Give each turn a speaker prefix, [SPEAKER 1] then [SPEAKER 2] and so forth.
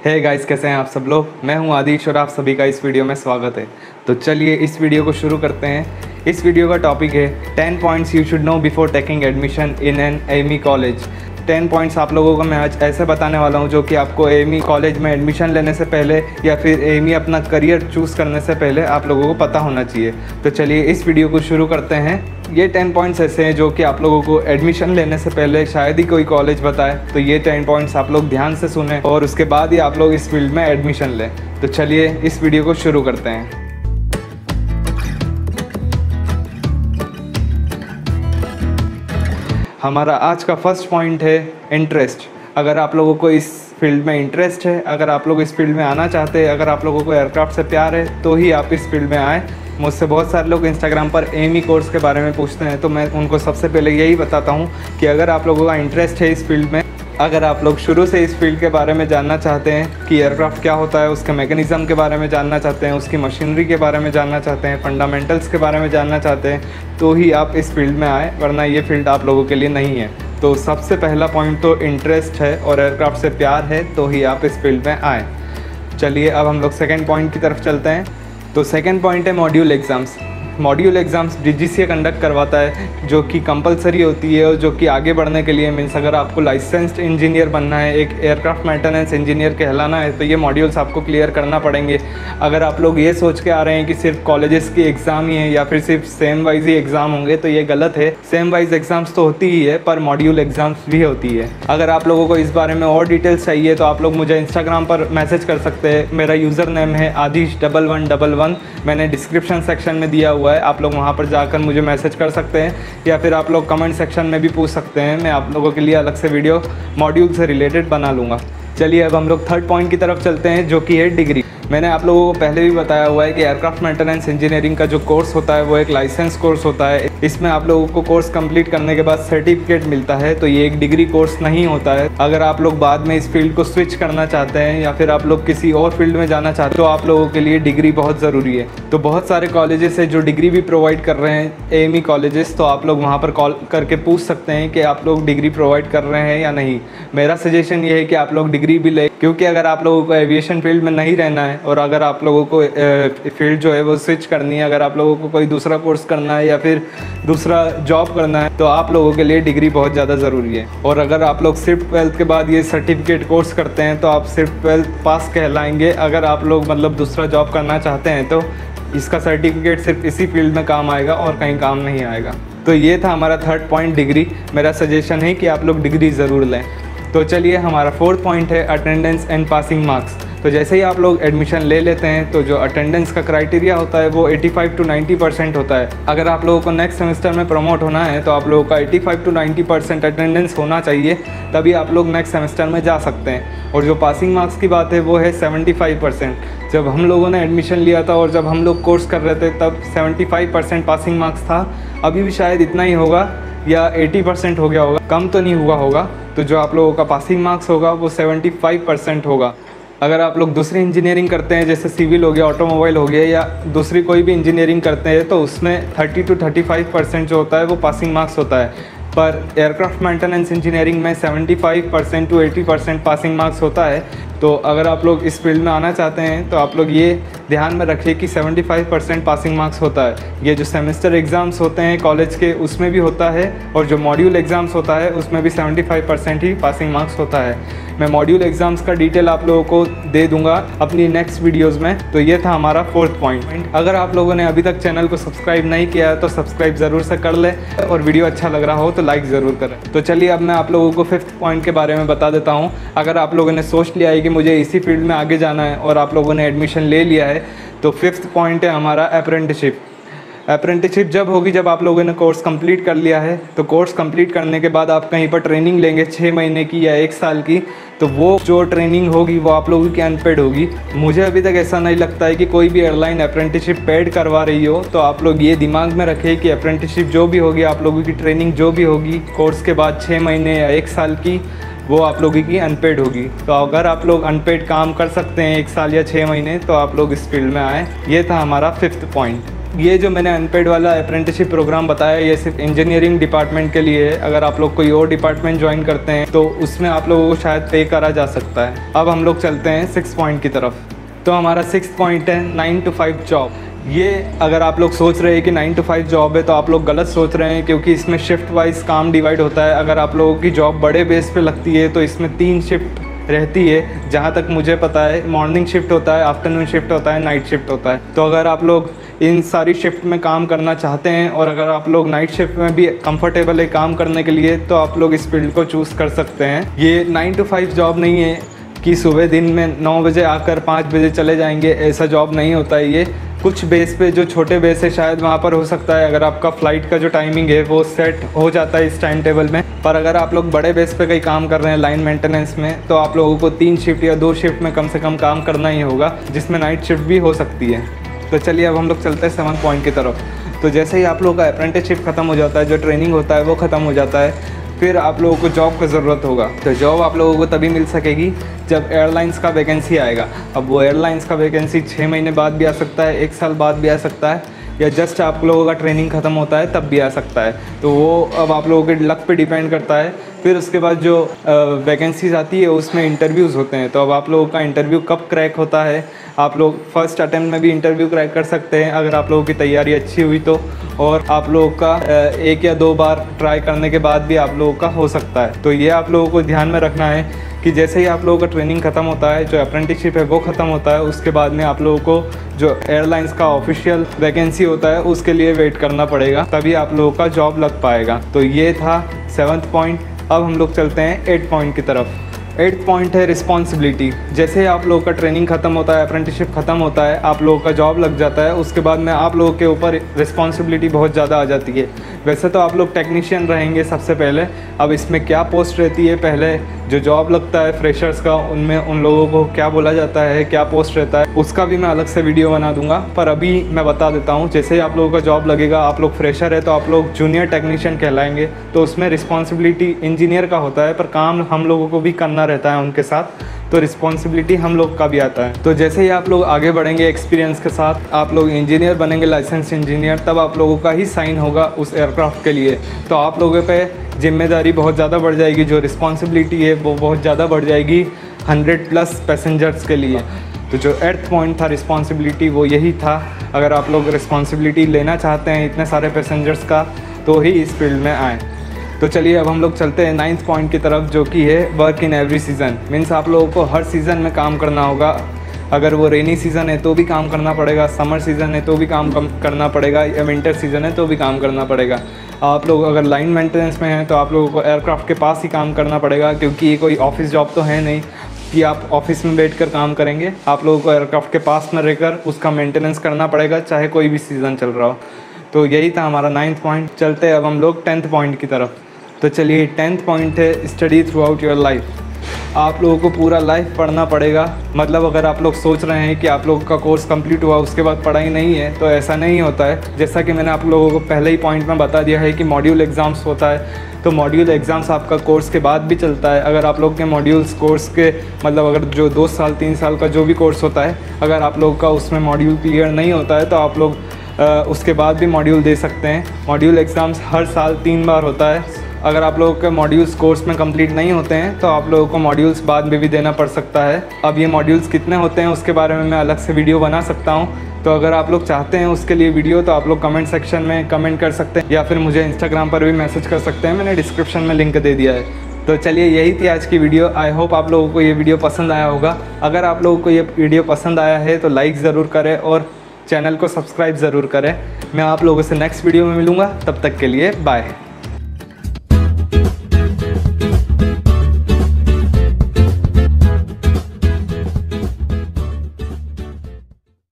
[SPEAKER 1] Hey guys, कैसे हैं आप सब लोग। मैं हूं आदिश और आप सभी का इस वीडियो में स्वागत है। तो चलिए इस वीडियो को शुरू करते हैं। इस वीडियो का टॉपिक है 10 points you should know before taking admission in an एमी कॉलेज। 10 पॉइंट्स आप लोगों को मैं आज ऐसे बताने वाला हूं जो कि आपको एमी कॉलेज में एडमिशन लेने से पहले या फिर एमी अपना करियर चूज़ करने से पहले आप लोगों को पता होना चाहिए। तो चलिए इस वीडियो को शुरू करते हैं। ये 10 पॉइंट्स ऐसे हैं जो कि आप लोगों को एडमिशन लेने से पहले शायद ही कोई कॉलेज बताए। तो ये 10 पॉइंट्स आप लोग ध्यान से सुने और उसके बाद ही आप लोग इस फील्ड में एडमिशन लें। तो चलिए इस वीडियो को शुरू करते हैं। हमारा आज का फर्स्ट पॉइंट है इंटरेस्ट। अगर आप लोगों को इस फील्ड में इंटरेस्ट है, अगर आप लोग इस फील्ड में आना चाहते हैं, अगर आप लोगों को एयरक्राफ्ट से प्यार है तो ही आप इस फील्ड में आएँ। मुझसे बहुत सारे लोग इंस्टाग्राम पर एमी कोर्स के बारे में पूछते हैं, तो मैं उनको सबसे पहले यही बताता हूँ कि अगर आप लोगों का इंटरेस्ट है इस फील्ड में, अगर आप लोग शुरू से इस फील्ड के बारे में जानना चाहते हैं कि एयरक्राफ्ट क्या होता है, उसके मैकेनिज़्म के बारे में जानना चाहते हैं, उसकी मशीनरी के बारे में जानना चाहते हैं, फंडामेंटल्स के बारे में जानना चाहते हैं, तो ही आप इस फील्ड में आए, वरना ये फील्ड आप लोगों के लिए नहीं है। तो सबसे पहला पॉइंट तो इंटरेस्ट है और एयरक्राफ्ट से प्यार है, तो ही आप इस फील्ड में आए। चलिए अब हम लोग सेकेंड पॉइंट की तरफ चलते हैं। तो सेकेंड पॉइंट है module exams. Module exams DGCA conduct करवाता है, जो कि कंपलसरी होती है और जो कि आगे बढ़ने के लिए मीन्स अगर आपको लाइसेंस्ड इंजीनियर बनना है, एक एयरक्राफ्ट मेंटेनेंस इंजीनियर कहलाना है, तो ये मॉड्यूल्स आपको क्लियर करना पड़ेंगे। अगर आप लोग ये सोच के आ रहे हैं कि सिर्फ कॉलेजेस की एग्ज़ाम ही है या फिर सिर्फ सेम वाइज ही एग्ज़ाम होंगे, तो ये गलत है। सेम वाइज एग्ज़ाम्स तो होती ही है, पर मॉड्यूल एग्ज़ाम्स भी होती है। अगर आप लोगों को इस बारे में और डिटेल्स चाहिए तो आप लोग मुझे इंस्टाग्राम पर मैसेज कर सकते हैं। मेरा यूज़र नेम है आदिश1111। मैंने डिस्क्रिप्शन सेक्शन में दिया हुआ है, आप लोग वहाँ पर जाकर मुझे मैसेज कर सकते हैं या फिर आप लोग कमेंट सेक्शन में भी पूछ सकते हैं। मैं आप लोगों के लिए अलग से वीडियो मॉड्यूल से रिलेटेड बना लूँगा। चलिए अब हम लोग थर्ड पॉइंट की तरफ चलते हैं, जो कि है डिग्री। मैंने आप लोगों को पहले भी बताया हुआ है कि एयरक्राफ्ट मेंटेनेंस इंजीनियरिंग का जो कोर्स होता है वो एक लाइसेंस कोर्स होता है। इसमें आप लोगों को कोर्स कंप्लीट करने के बाद सर्टिफिकेट मिलता है, तो ये एक डिग्री कोर्स नहीं होता है। अगर आप लोग बाद में इस फील्ड को स्विच करना चाहते हैं या फिर आप लोग किसी और फील्ड में जाना चाहते हैं, तो आप लोगों के लिए डिग्री बहुत ज़रूरी है। तो बहुत सारे कॉलेजेस है जो डिग्री भी प्रोवाइड कर रहे हैं, एमी कॉलेजेस, तो आप लोग वहाँ पर कॉल करके पूछ सकते हैं कि आप लोग डिग्री प्रोवाइड कर रहे हैं या नहीं। मेरा सजेशन ये है कि आप लोग डिग्री भी लें, क्योंकि अगर आप लोगों को एविएशन फील्ड में नहीं रहना है और अगर आप लोगों को फील्ड जो है वो स्विच करनी है, अगर आप लोगों को कोई दूसरा कोर्स करना है या फिर दूसरा जॉब करना है, तो आप लोगों के लिए डिग्री बहुत ज़्यादा ज़रूरी है। और अगर आप लोग सिर्फ 12th के बाद ये सर्टिफिकेट कोर्स करते हैं तो आप सिर्फ 12th पास कहलाएंगे। अगर आप लोग मतलब दूसरा जॉब करना चाहते हैं तो इसका सर्टिफिकेट सिर्फ इसी फील्ड में काम आएगा और कहीं काम नहीं आएगा। तो ये था हमारा थर्ड पॉइंट, डिग्री। मेरा सजेशन है कि आप लोग डिग्री ज़रूर लें। तो चलिए हमारा फोर्थ पॉइंट है अटेंडेंस एंड पासिंग मार्क्स। तो जैसे ही आप लोग एडमिशन ले लेते हैं तो जो अटेंडेंस का क्राइटेरिया होता है वो 85 to 90% होता है। अगर आप लोगों को नेक्स्ट सेमेस्टर में प्रमोट होना है तो आप लोगों का 85 to 90% अटेंडेंस होना चाहिए, तभी आप लोग नेक्स्ट सेमेस्टर में जा सकते हैं। और जो पासिंग मार्क्स की बात है वो है 75%। जब हम लोगों ने एडमिशन लिया था और जब हम लोग कोर्स कर रहे थे तब 75% पासिंग मार्क्स था। अभी भी शायद इतना ही होगा या 80% हो गया होगा, कम तो नहीं हुआ होगा। तो जो आप लोगों का पासिंग मार्क्स होगा वो 75% होगा। अगर आप लोग दूसरी इंजीनियरिंग करते हैं, जैसे सिविल हो गया, ऑटोमोबाइल हो गया, या दूसरी कोई भी इंजीनियरिंग करते हैं, तो उसमें 30 to 35% जो होता है वो पासिंग मार्क्स होता है। पर एयरक्राफ्ट मेंटेनेंस इंजीनियरिंग में 75% to 80% पासिंग मार्क्स होता है। तो अगर आप लोग इस फील्ड में आना चाहते हैं तो आप लोग ये ध्यान में रखिए कि 75% पासिंग मार्क्स होता है। ये जो सेमेस्टर एग्ज़ाम्स होते हैं कॉलेज के उसमें भी होता है, और जो मॉड्यूल एग्ज़ाम्स होता है उसमें भी 75% ही पासिंग मार्क्स होता है। मैं मॉड्यूल एग्ज़ाम्स का डिटेल आप लोगों को दे दूंगा अपनी नेक्स्ट वीडियोज़ में। तो ये था हमारा फोर्थ पॉइंट। अगर आप लोगों ने अभी तक चैनल को सब्सक्राइब नहीं किया है तो सब्सक्राइब ज़रूर से कर ले, और वीडियो अच्छा लग रहा हो तो लाइक ज़रूर करें। तो चलिए अब मैं आप लोगों को फिफ्थ पॉइंट के बारे में बता देता हूँ। अगर आप लोगों ने सोच लिया है कि मुझे इसी फील्ड में आगे जाना है और आप लोगों ने एडमिशन ले लिया है, तो फिफ्थ पॉइंट है हमारा अप्रेंटिसशिप। अप्रेंटिसशिप जब होगी जब आप लोगों ने कोर्स कंप्लीट कर लिया है। तो कोर्स कंप्लीट करने के बाद आप कहीं पर ट्रेनिंग लेंगे 6 महीने की या 1 साल की, तो वो जो ट्रेनिंग होगी वो आप लोगों की अनपेड होगी। मुझे अभी तक ऐसा नहीं लगता है कि कोई भी एयरलाइन अप्रेंटिसशिप पेड करवा रही हो। तो आप लोग ये दिमाग में रखें कि अप्रेंटिसशिप जो भी होगी, आप लोगों की ट्रेनिंग जो भी होगी कोर्स के बाद 6 महीने या 1 साल की, वो आप लोगों की अनपेड होगी। तो अगर आप लोग अनपेड काम कर सकते हैं 1 साल या 6 महीने, तो आप लोग इस फील्ड में आएँ। ये था हमारा फिफ्थ पॉइंट। ये जो मैंने अनपेड वाला अप्रेंटिसशिप प्रोग्राम बताया ये सिर्फ इंजीनियरिंग डिपार्टमेंट के लिए है। अगर आप लोग कोई और डिपार्टमेंट ज्वाइन करते हैं तो उसमें आप लोगों को शायद पे करा जा सकता है। अब हम लोग चलते हैं 6 पॉइंट की तरफ। तो हमारा 6 पॉइंट है 9 to 5 जॉब। ये अगर आप लोग सोच रहे हैं कि 9 to 5 जॉब है तो आप लोग गलत सोच रहे हैं, क्योंकि इसमें शिफ्ट वाइज काम डिवाइड होता है। अगर आप लोगों की जॉब बड़े बेस पे लगती है तो इसमें 3 शिफ्ट रहती है। जहाँ तक मुझे पता है मॉर्निंग शिफ्ट होता है, आफ्टरनून शिफ्ट होता है, नाइट शिफ्ट होता है। तो अगर आप लोग इन सारी शिफ्ट में काम करना चाहते हैं और अगर आप लोग नाइट शिफ्ट में भी कंफर्टेबल है काम करने के लिए तो आप लोग इस फील्ड को चूज़ कर सकते हैं। ये 9 to 5 जॉब नहीं है कि सुबह दिन में 9 बजे आकर 5 बजे चले जाएंगे, ऐसा जॉब नहीं होता है। ये कुछ बेस पे जो छोटे बेस है शायद वहाँ पर हो सकता है, अगर आपका फ़्लाइट का जो टाइमिंग है वो सेट हो जाता है इस टाइम टेबल में। पर अगर आप लोग बड़े बेस पे कहीं काम कर रहे हैं लाइन मेंटेनेंस में तो आप लोगों को 3 शिफ्ट या 2 शिफ्ट में कम से कम काम करना ही होगा, जिसमें नाइट शिफ्ट भी हो सकती है। तो चलिए अब हम लोग चलते हैं 7 पॉइंट की तरफ। तो जैसे ही आप लोगों का अप्रेंटिसशिप ख़त्म हो जाता है, जो ट्रेनिंग होता है वो ख़त्म हो जाता है, फिर आप लोगों को जॉब की ज़रूरत होगा। तो जॉब आप लोगों को तभी मिल सकेगी जब एयरलाइंस का वैकेंसी आएगा। अब वो एयरलाइंस का वैकेंसी 6 महीने बाद भी आ सकता है, 1 साल बाद भी आ सकता है, या जस्ट आप लोगों का ट्रेनिंग ख़त्म होता है तब भी आ सकता है। तो वो अब आप लोगों के लक पे डिपेंड करता है। फिर उसके बाद जो वैकेंसीज़ आती है उसमें इंटरव्यूज़ होते हैं। तो अब आप लोगों का इंटरव्यू कब क्रैक होता है, आप लोग फर्स्ट अटेम्प्ट में भी इंटरव्यू क्रैक कर सकते हैं अगर आप लोगों की तैयारी अच्छी हुई तो, और आप लोगों का 1 या 2 बार ट्राई करने के बाद भी आप लोगों का हो सकता है। तो ये आप लोगों को ध्यान में रखना है कि जैसे ही आप लोगों का ट्रेनिंग ख़त्म होता है, जो अप्रेंटिसशिप है वो ख़त्म होता है, उसके बाद में आप लोगों को जो एयरलाइंस का ऑफिशियल वैकेंसी होता है उसके लिए वेट करना पड़ेगा, तभी आप लोगों का जॉब लग पाएगा। तो ये था 7th पॉइंट। अब हम लोग चलते हैं 8 पॉइंट की तरफ। 8th पॉइंट है रिस्पॉन्सिबिलिटी। जैसे ही आप लोगों का ट्रेनिंग ख़त्म होता है, अप्रेंटिसशिप ख़त्म होता है, आप लोगों का जॉब लग जाता है, उसके बाद में आप लोगों के ऊपर रिस्पॉन्सिबिलिटी बहुत ज़्यादा आ जाती है। वैसे तो आप लोग टेक्नीशियन रहेंगे सबसे पहले। अब इसमें क्या पोस्ट रहती है, पहले जो जॉब लगता है फ्रेशर्स का, उनमें उन लोगों को क्या बोला जाता है, क्या पोस्ट रहता है, उसका भी मैं अलग से वीडियो बना दूंगा। पर अभी मैं बता देता हूँ, जैसे ही आप लोगों का जॉब लगेगा, आप लोग फ्रेशर है तो आप लोग जूनियर टेक्नीशियन कहलाएंगे। तो उसमें रिस्पॉन्सिबिलिटी इंजीनियर का होता है, पर काम हम लोगों को भी करना रहता है उनके साथ, तो रिस्पॉन्सिबिलिटी हम लोग का भी आता है। तो जैसे ही आप लोग आगे बढ़ेंगे एक्सपीरियंस के साथ, आप लोग इंजीनियर बनेंगे, लाइसेंस इंजीनियर, तब आप लोगों का ही साइन होगा उस एयरक्राफ्ट के लिए। तो आप लोगों पे जिम्मेदारी बहुत ज़्यादा बढ़ जाएगी, जो रिस्पॉन्सिबिलिटी है वो बहुत ज़्यादा बढ़ जाएगी 100+ पैसेंजर्स के लिए। तो जो 8th पॉइंट था रिस्पॉन्सिबिलिटी, वो यही था। अगर आप लोग रिस्पॉन्सिबिलिटी लेना चाहते हैं इतने सारे पैसेंजर्स का तो ही इस फील्ड में आएँ। तो चलिए अब हम लोग चलते हैं 9th पॉइंट की तरफ, जो कि है work in every season. Means आप लोगों को हर सीज़न में काम करना होगा। अगर वो रेनी सीज़न है तो भी काम करना पड़ेगा, समर सीज़न है तो भी काम करना पड़ेगा, या विंटर सीज़न है तो भी काम करना पड़ेगा। आप लोग अगर लाइन मेंटेनेंस में हैं तो आप लोगों को एयरक्राफ्ट के पास ही काम करना पड़ेगा, क्योंकि ये कोई ऑफिस जॉब तो है नहीं कि आप ऑफिस में बैठकर काम करेंगे। आप लोगों को एयरक्राफ्ट के पास में रहकर उसका मेंटेनेंस करना पड़ेगा, चाहे कोई भी सीज़न चल रहा हो। तो यही था हमारा 9th पॉइंट। चलते हैं अब हम लोग 10th पॉइंट की तरफ। तो चलिए 10th पॉइंट है study through out your life. आप लोगों को पूरा लाइफ पढ़ना पड़ेगा। मतलब अगर आप लोग सोच रहे हैं कि आप लोगों का कोर्स कंप्लीट हुआ उसके बाद पढ़ाई नहीं है, तो ऐसा नहीं होता है। जैसा कि मैंने आप लोगों को पहले ही पॉइंट में बता दिया है कि मॉड्यूल एग्ज़ाम्स होता है, तो मॉड्यूल एग्ज़ाम्स आपका कोर्स के बाद भी चलता है। अगर आप लोग के मॉड्यूल्स कोर्स के मतलब अगर जो 2 साल 3 साल का जो भी कोर्स होता है, अगर आप लोग का उसमें मॉड्यूल क्लियर नहीं होता है तो आप लोग उसके बाद भी मॉड्यूल दे सकते हैं। मॉड्यूल एग्ज़ाम्स हर साल 3 बार होता है। अगर आप लोगों के मॉड्यूल्स कोर्स में कंप्लीट नहीं होते हैं तो आप लोगों को मॉड्यूल्स बाद में भी देना पड़ सकता है। अब ये मॉड्यूल्स कितने होते हैं उसके बारे में मैं अलग से वीडियो बना सकता हूँ। तो अगर आप लोग चाहते हैं उसके लिए वीडियो तो आप लोग कमेंट सेक्शन में कमेंट कर सकते हैं, या फिर मुझे इंस्टाग्राम पर भी मैसेज कर सकते हैं, मैंने डिस्क्रिप्शन में लिंक दे दिया है। तो चलिए यही थी आज की वीडियो। आई होप आप लोगों को ये वीडियो पसंद आया होगा। अगर आप लोगों को ये वीडियो पसंद आया है तो लाइक ज़रूर करें और चैनल को सब्सक्राइब ज़रूर करें। मैं आप लोगों से नेक्स्ट वीडियो में मिलूँगा, तब तक के लिए बाय।